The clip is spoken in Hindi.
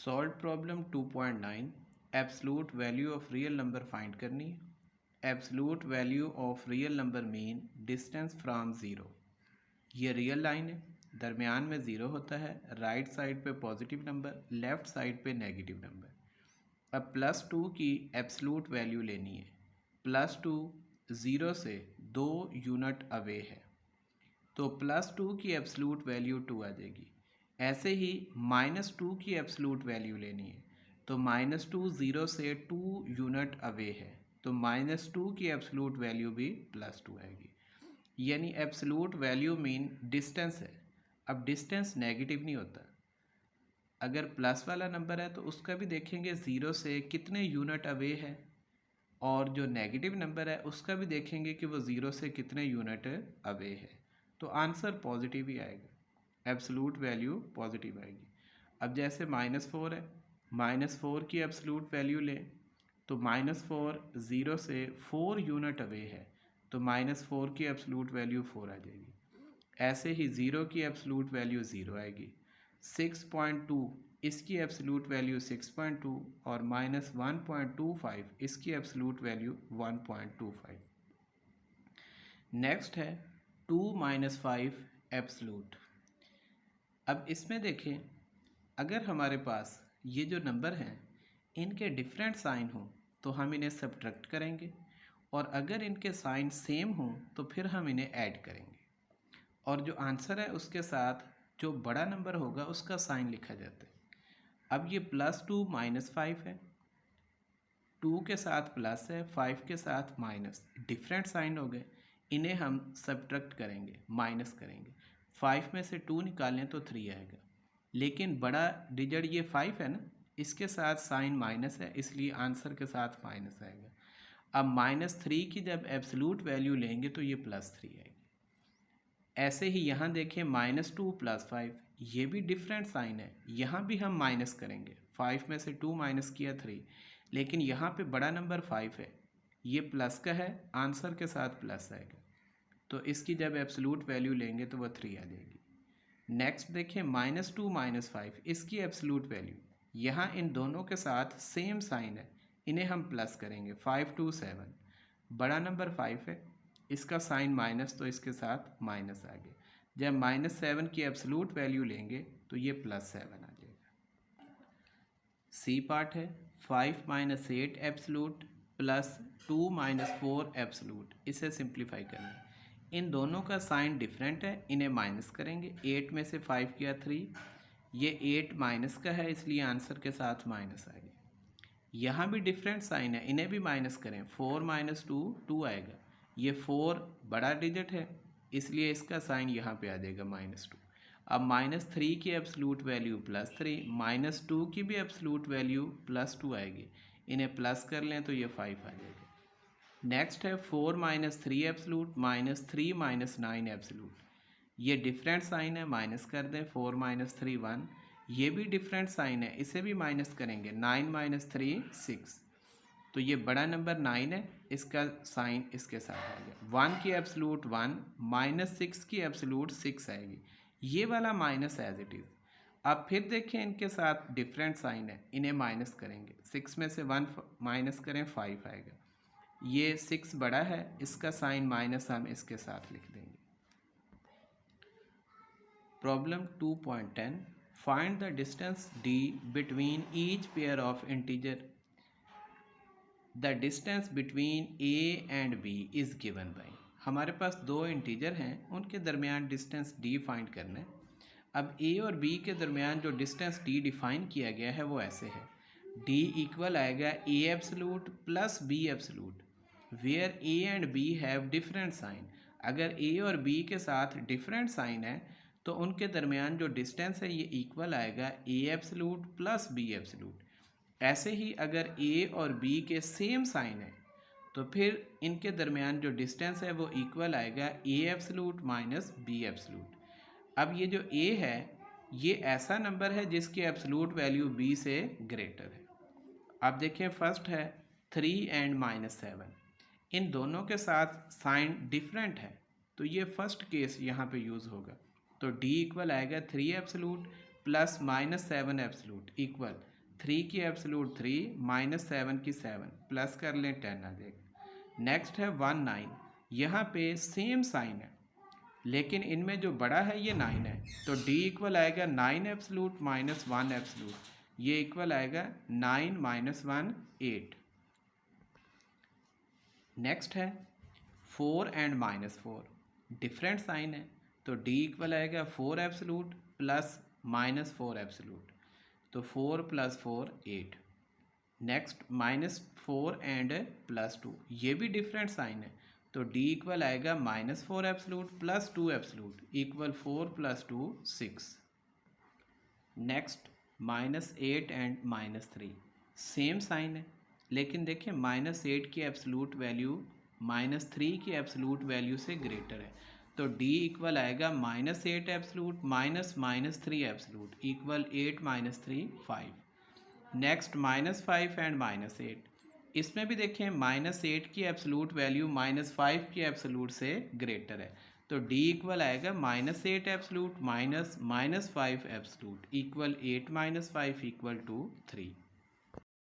Solve problem 2.9 absolute value of real number find करनी है। Absolute value of real number mean distance from zero. ये रियल लाइन है, दरमियान में ज़ीरो होता है, राइट साइड पे पॉजिटिव नंबर, लेफ़्ट साइड पे नेगेटिव नंबर। अब +2 की एब्सलूट वैल्यू लेनी है। +2 ज़ीरो से 2 यूनिट अवे है, तो +2 की एब्सलूट वैल्यू 2 आ जाएगी। ऐसे ही -2 की एब्सलूट वैल्यू लेनी है, तो -2 ज़ीरो से 2 यूनिट अवे है, तो -2 की एब्सलूट वैल्यू भी +2 आएगी। यानी एब्सलूट वैल्यू मीन डिस्टेंस है। अब डिस्टेंस नेगेटिव नहीं होता। अगर प्लस वाला नंबर है तो उसका भी देखेंगे ज़ीरो से कितने यूनिट अवे है, और जो नेगेटिव नंबर है उसका भी देखेंगे कि वो ज़ीरो से कितने यूनिट अवे है, तो आंसर पॉजिटिव ही आएगा, एब्सलूट वैल्यू पॉजिटिव आएगी। अब जैसे -4 है, -4 की एब्सलूट वैल्यू लें, तो -4 ज़ीरो से 4 यूनिट अवे है, तो -4 की एब्सलूट वैल्यू 4 आ जाएगी। ऐसे ही ज़ीरो की एब्सलूट वैल्यू 0 आएगी। 6.2 इसकी एब्सलूट वैल्यू 6.2 और -1.25 इसकी एब्सलूट वैल्यू 1.25। नेक्स्ट है 2 - 5 एब्सलूट। अब इसमें देखें, अगर हमारे पास ये जो नंबर हैं इनके डिफरेंट साइन हों तो हम इन्हें सब्ट्रैक्ट करेंगे, और अगर इनके साइन सेम हों तो फिर हम इन्हें ऐड करेंगे, और जो आंसर है उसके साथ जो बड़ा नंबर होगा उसका साइन लिखा जाता है। अब ये +2 - 5 है, 2 के साथ प्लस है, 5 के साथ माइनस, डिफरेंट साइन हो गए, इन्हें हम सब्ट्रैक्ट करेंगे, माइनस करेंगे। 5 में से 2 निकालें तो 3 आएगा, लेकिन बड़ा डिजिट ये 5 है ना, इसके साथ साइन माइनस है, इसलिए आंसर के साथ माइनस आएगा। अब -3 की जब एब्सलूट वैल्यू लेंगे तो ये +3 आएगी। ऐसे ही यहाँ देखें -2 + 5, ये भी डिफरेंट साइन है, यहाँ भी हम माइनस करेंगे। 5 में से 2 माइनस किया 3, लेकिन यहाँ पे बड़ा नंबर 5 है, ये प्लस का है, आंसर के साथ प्लस आएगा, तो इसकी जब एब्सलूट वैल्यू लेंगे तो वह 3 आ जाएगी। नेक्स्ट देखें -2 - 5, इसकी एब्सलूट वैल्यू, यहाँ इन दोनों के साथ सेम साइन है, इन्हें हम प्लस करेंगे। 5 2 7, बड़ा नंबर 5 है, इसका साइन माइनस, तो इसके साथ माइनस आ गया। जब -7 की एब्सलूट वैल्यू लेंगे तो ये +7 आ जाएगा। सी पार्ट है 5 - 8 एब्सलूट प्लस 2 - 4 एब्सलूट। इसे सिंप्लीफाई करना है, इन दोनों का साइन डिफरेंट है, इन्हें माइनस करेंगे। 8 में से 5 किया 3, ये 8 माइनस का है, इसलिए आंसर के साथ माइनस आ गया। यहाँ भी डिफरेंट साइन है, इन्हें भी माइनस करें। 4 - 2 2 आएगा, ये 4 बड़ा डिजिट है, इसलिए इसका साइन यहाँ पे आ जाएगा -2। अब -3 की एब्सलूट वैल्यू +3, -2 की भी एब्सलूट वैल्यू +2 आएगी, इन्हें प्लस कर लें तो ये 5 आ जाएगा। नेक्स्ट है 4 - 3 एब्सलूट, -3 - 9 एब्सलूट। ये डिफरेंट साइन है, माइनस कर दें। 4 - 3 1, ये भी डिफरेंट साइन है, इसे भी माइनस करेंगे। 9 - 3 6, तो ये बड़ा नंबर 9 है, इसका साइन इसके साथ आएगा। 1 की एब्सलूट 1, -6 की एब्सलूट 6 आएगी, ये वाला माइनस एज इट इज़। अब फिर देखें, इनके साथ डिफरेंट साइन है, इन्हें माइनस करेंगे। 6 में से 1 माइनस करें, 5 आएगा। ये 6 बड़ा है, इसका साइन माइनस हम इसके साथ लिख देंगे। Problem 2.10 find the distance d between each pair of integer. The distance between a and b is given by. हमारे पास दो इंटीजर हैं, उनके दरमियान डिस्टेंस d फाइंड करना है। अब a और b के दरमियान जो डिस्टेंस d डिफाइन किया गया है वो ऐसे है, d इक्वल आएगा a absolute plus b absolute, where a and b have different sign. अगर a और b के साथ डिफरेंट साइन है तो उनके दरमियान जो डिस्टेंस है ये इक्वल आएगा a absolute plus b absolute. ऐसे ही अगर a और b के सेम साइन है तो फिर इनके दरमियान जो डिस्टेंस है वो इक्वल आएगा a absolute minus b absolute. अब ये जो a है ये ऐसा नंबर है जिसकी एब्सलूट वैल्यू b से ग्रेटर है। अब देखिए, फर्स्ट है 3 एंड -7, इन दोनों के साथ साइन डिफरेंट है, तो ये फर्स्ट केस यहाँ पे यूज़ होगा। तो d इक्वल आएगा 3 absolute plus minus 7 absolute equal 3 की एब्सलूट 3 माइनस 7 की 7 प्लस कर लें 10 आ जाएगा। नेक्स्ट है 1 9, यहाँ पे सेम साइन है लेकिन इनमें जो बड़ा है ये 9 है, तो d इक्वल आएगा 9 एब्सलूट माइनस 1 एब्सलूट, ये इक्वल आएगा 9 माइनस 1 8। नेक्स्ट है 4 एंड माइनस 4, डिफरेंट साइन है, तो d इक्वल आएगा 4 एब्सलूट प्लस माइनस 4 एब्सलूट, तो 4 plus 4 8। Next minus 4 and plus 2, ये भी डिफरेंट साइन है, तो d इक्वल आएगा minus 4 absolute plus 2 absolute equal 4 plus 2 6। Next minus 8 and minus 3, same sign है लेकिन देखिए माइनस 8 की एब्सलूट वैल्यू माइनस 3 की एब्सलूट वैल्यू से ग्रेटर है, तो d इक्वल आएगा minus 8 absolute minus minus 3 absolute equal 8 minus 3 5। Next minus 5 and minus 8, इसमें भी देखें माइनस 8 की एब्सलूट वैल्यू माइनस 5 की एब्सलूट से ग्रेटर है, तो d इक्वल आएगा minus 8 absolute minus minus 5 absolute equal 8 minus 5 equal to 3।